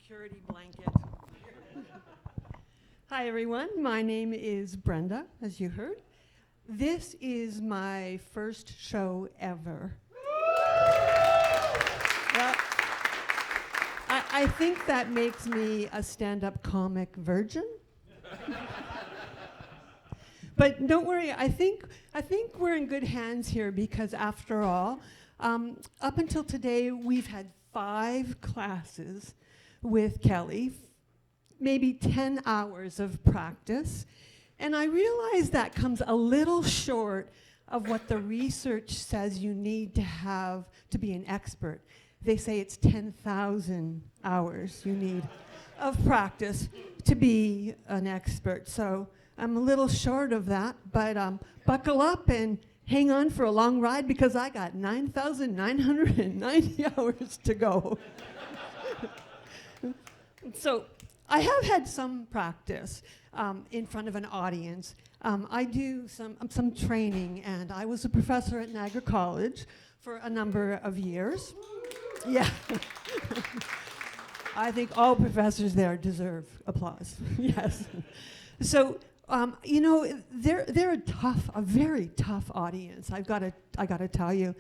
security blanket. Hi, everyone. My name is Brenda, as you heard. This is my first show ever. Well, I think that makes me a stand-up comic virgin. But don't worry, I think we're in good hands here because after all, up until today, we've had 5 classes with Kelly, maybe 10 hours of practice. And I realize that comes a little short of what the research says you need to have to be an expert. They say it's 10,000 hours you need of practice to be an expert. So I'm a little short of that, but buckle up and hang on for a long ride because I got 9,990 hours to go. So I have had some practice in front of an audience. I do some training, and I was a professor at Niagara College for a number of years. Yeah. I think all professors there deserve applause. Yes. So, you know, they're a very tough audience. I gotta tell you,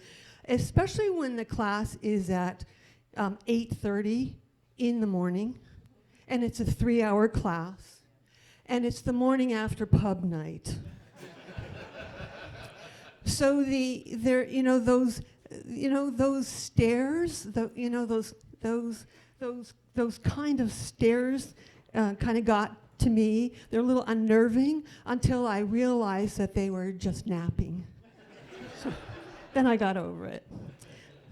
especially when the class is at 8:30 in the morning, and it's a 3-hour class, and it's the morning after pub night. So those stairs, those kind of stairs kind of got to me. They're a little unnerving until I realized that they were just napping. So then I got over it.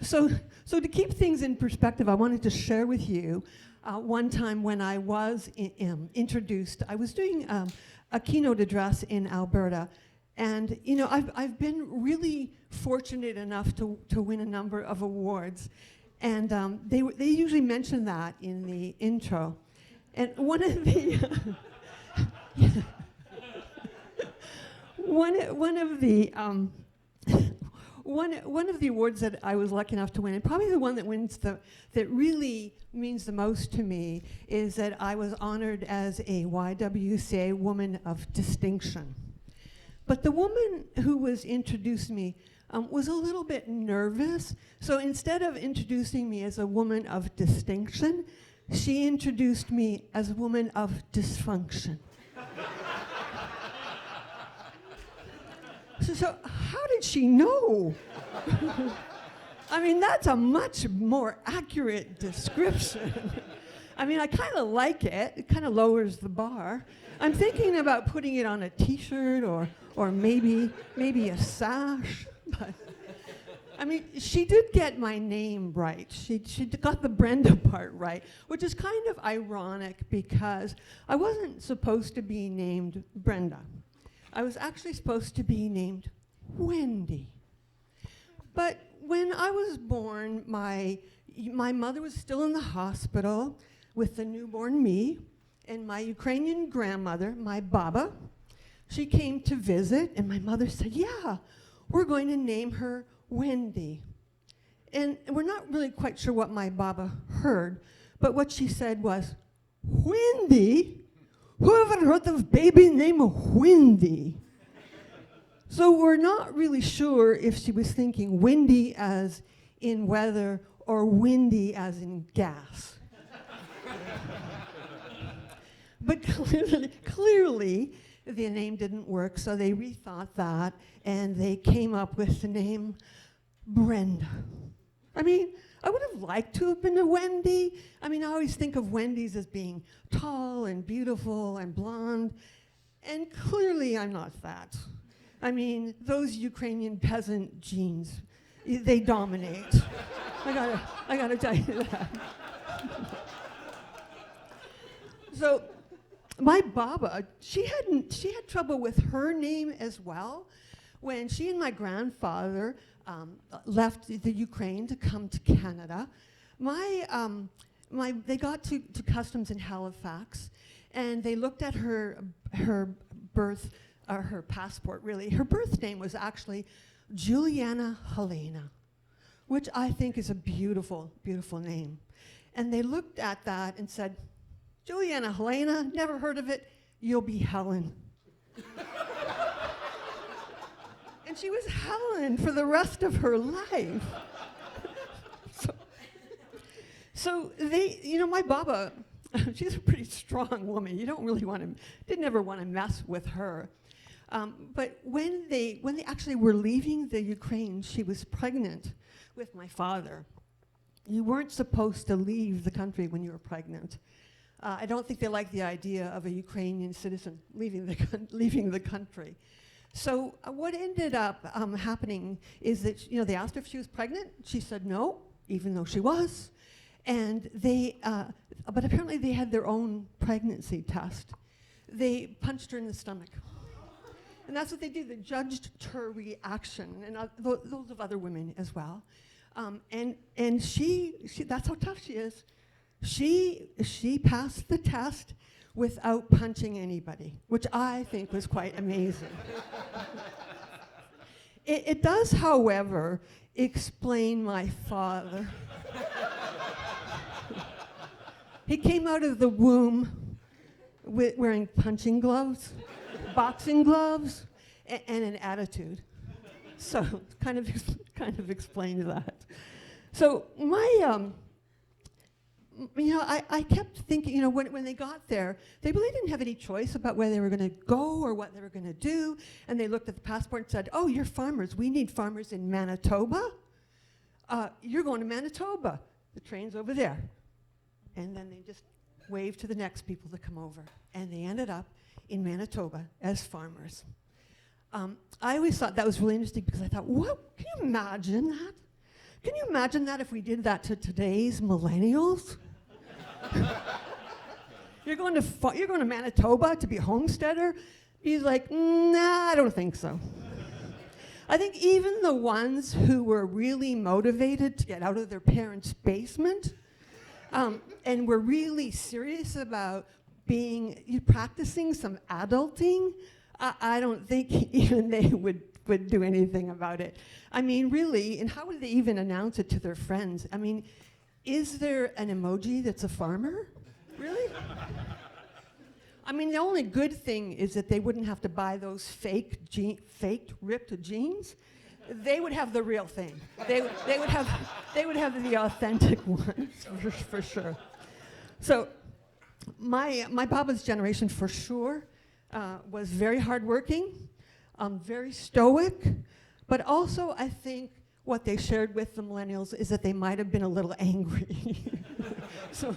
So to keep things in perspective, I wanted to share with you one time when I was introduced. I was doing a keynote address in Alberta, and you know I've been really fortunate enough to win a number of awards, and they usually mention that in the intro. And one of the one of the awards that I was lucky enough to win, and probably the one that really means the most to me, is that I was honored as a YWCA Woman of Distinction. But the woman who was introducing me was a little bit nervous, so instead of introducing me as a woman of distinction, she introduced me as a woman of dysfunction. So how did she know? I mean, that's a much more accurate description. I mean, I kind of like it. It kind of lowers the bar. I'm thinking about putting it on a T-shirt or maybe a sash. But I mean, she did get my name right. She got the Brenda part right, which is kind of ironic because I wasn't supposed to be named Brenda. I was actually supposed to be named Wendy. But when I was born, my mother was still in the hospital with the newborn me, and my Ukrainian grandmother, my Baba, she came to visit, and my mother said, yeah, we're going to name her Wendy. And we're not really quite sure what my Baba heard, but what she said was, Wendy? Who ever heard of a baby named Wendy? So we're not really sure if she was thinking windy as in weather or windy as in gas. But clearly, the name didn't work, so they rethought that, and they came up with the name Brenda. I mean, I would have liked to have been a Wendy. I mean, I always think of Wendy's as being tall and beautiful and blonde, and clearly I'm not that. I mean, those Ukrainian peasant genes, they dominate. I gotta tell you that. So, my Baba, she had trouble with her name as well. When she and my grandfather left the Ukraine to come to Canada, they got to customs in Halifax, and they looked at her passport, really. Her birth name was actually Juliana Helena, which I think is a beautiful, beautiful name. And they looked at that and said, Juliana Helena, never heard of it, you'll be Helen. And she was Helen for the rest of her life. So they, my Baba, she's a pretty strong woman. You don't really didn't ever want to mess with her. But when they actually were leaving the Ukraine, she was pregnant with my father. You weren't supposed to leave the country when you were pregnant. I don't think they liked the idea of a Ukrainian citizen leaving the country. So what ended up happening is that they asked her if she was pregnant. She said no, even though she was. And but apparently they had their own pregnancy test. They punched her in the stomach. And that's what they did. They judged her reaction, and those of other women as well. And she that's how tough she is. She passed the test without punching anybody, which I think was quite amazing. It does, however, explain my father. He came out of the womb wearing punching gloves, boxing gloves, and an attitude. So kind of explains that. So my, I kept thinking, when they got there, they really didn't have any choice about where they were going to go or what they were going to do. And they looked at the passport and said, "Oh, you're farmers. We need farmers in Manitoba. You're going to Manitoba. The train's over there." And then they just waved to the next people to come over. And they ended up in Manitoba as farmers. I always thought that was really interesting because I thought, what? Can you imagine that? Can you imagine that if we did that to today's millennials? You're going to Manitoba to be a homesteader? He's like, nah, I don't think so. I think even the ones who were really motivated to get out of their parents' basement and were really serious about practicing some adulting, I don't think even they would do anything about it. I mean, really, and how would they even announce it to their friends? I mean, is there an emoji that's a farmer? Really? I mean, the only good thing is that they wouldn't have to buy those faked ripped jeans. They would have the real thing. They would have the authentic ones for sure. So my Baba's generation for sure was very hardworking, very stoic, but also I think what they shared with the millennials is that they might have been a little angry. So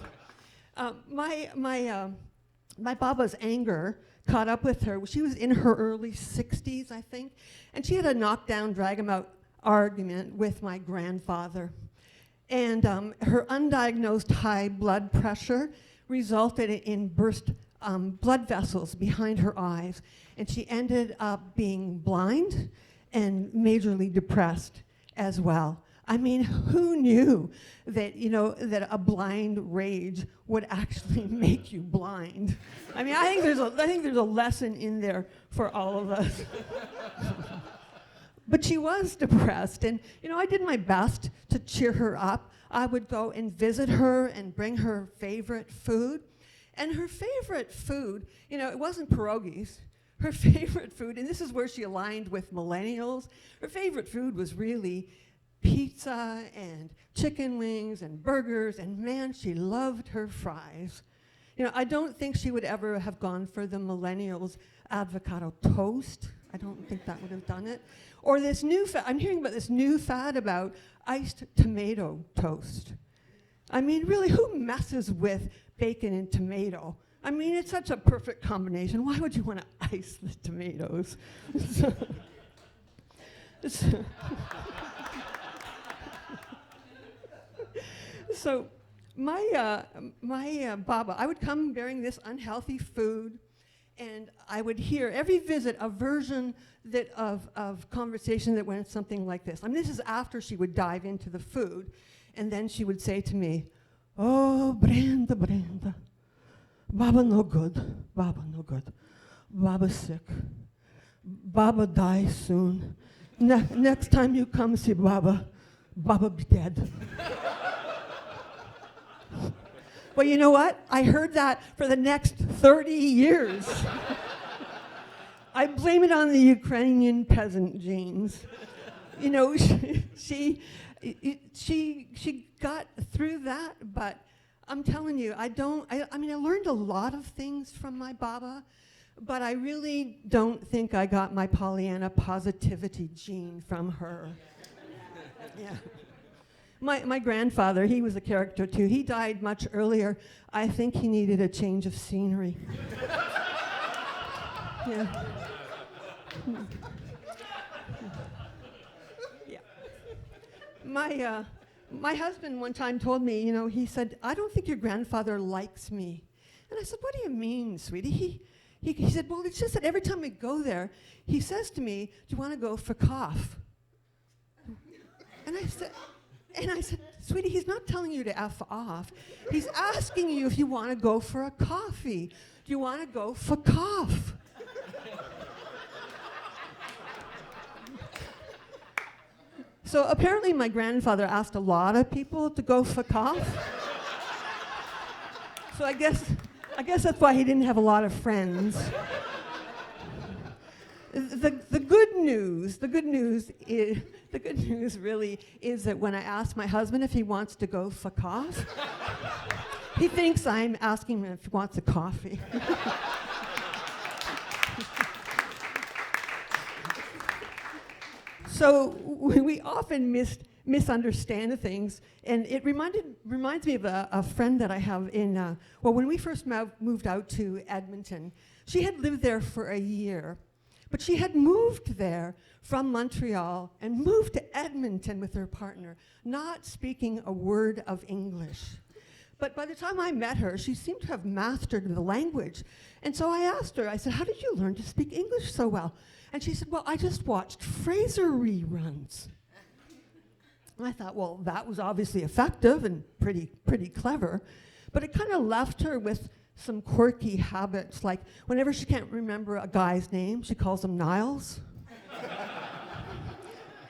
my Baba's anger caught up with her. She was in her early 60s, I think, and she had a knockdown, drag-em-out argument with my grandfather. And her undiagnosed high blood pressure resulted in burst blood vessels behind her eyes, and she ended up being blind and majorly depressed as well. I mean, who knew that, that a blind rage would actually make you blind? I mean, I think there's a lesson in there for all of us. But she was depressed, and I did my best to cheer her up. I would go and visit her and bring her favorite food. And her favorite food, it wasn't pierogies. Her favorite food, and this is where she aligned with millennials, her favorite food was really pizza and chicken wings and burgers, and man, she loved her fries. I don't think she would ever have gone for the millennials' avocado toast. I don't think that would have done it. Or this new fad, I'm hearing about this new fad about iced tomato toast. I mean, really, who messes with bacon and tomato? I mean, it's such a perfect combination. Why would you want to ice the tomatoes? So my Baba, I would come bearing this unhealthy food, and I would hear every visit a version of conversation that went something like this. I mean, this is after she would dive into the food, and then she would say to me, "Oh, Brenda, Baba no good, Baba no good. Baba's sick. Baba dies soon. Next time you come see Baba, Baba be dead." Well, you know what? I heard that for the next 30 years. I blame it on the Ukrainian peasant genes. You know, she got through that, but I'm telling you, I mean, I learned a lot of things from my Baba, but I really don't think I got my Pollyanna positivity gene from her. Yeah. My grandfather, he was a character too. He died much earlier. I think he needed a change of scenery. Yeah. Yeah. My husband one time told me, you know, he said, I don't think your grandfather likes me. And I said, what do you mean, sweetie? He said, well, it's just that every time we go there, he says to me, do you want to go for cough? And I said, sweetie, he's not telling you to F off. He's asking you if you want to go for a coffee. Do you want to go for cough? So apparently my grandfather asked a lot of people to go for cough. So I guess that's why he didn't have a lot of friends. The good news really is that when I ask my husband if he wants to go for cough, he thinks I'm asking him if he wants a coffee. So we often misunderstand things, and it reminds me of a friend that I have in, when we first moved out to Edmonton, she had lived there for a year, but she had moved there from Montreal and moved to Edmonton with her partner, not speaking a word of English. But by the time I met her, she seemed to have mastered the language. And so I asked her, I said, how did you learn to speak English so well? And she said, well, I just watched Fraser reruns. And I thought, well, that was obviously effective and pretty clever. But it kind of left her with some quirky habits, like whenever she can't remember a guy's name, she calls him Niles.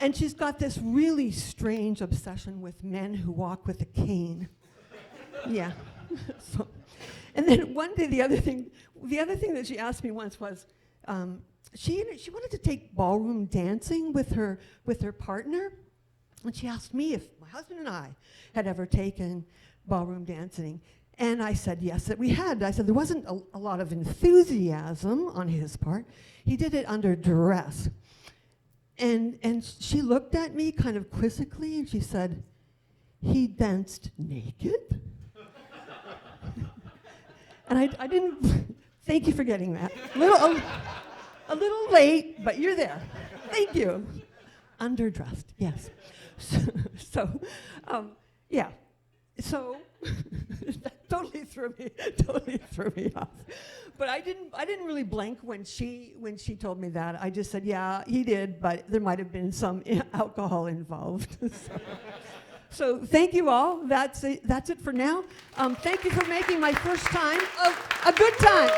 And she's got this really strange obsession with men who walk with a cane. Yeah. And then one day, the other thing that she asked me once was, she wanted to take ballroom dancing with her partner, and she asked me if my husband and I had ever taken ballroom dancing, and I said yes, that we had. I said there wasn't a lot of enthusiasm on his part. He did it under duress, and she looked at me kind of quizzically, and she said, "He danced naked." And I didn't. Thank you for getting that. A little late, but you're there. Thank you. Underdressed, yes. Yeah. So that totally threw me off. But I didn't really blink when she told me that. I just said, yeah, he did, but there might have been some alcohol involved. So thank you all. That's it for now. Thank you for making my first time a good time.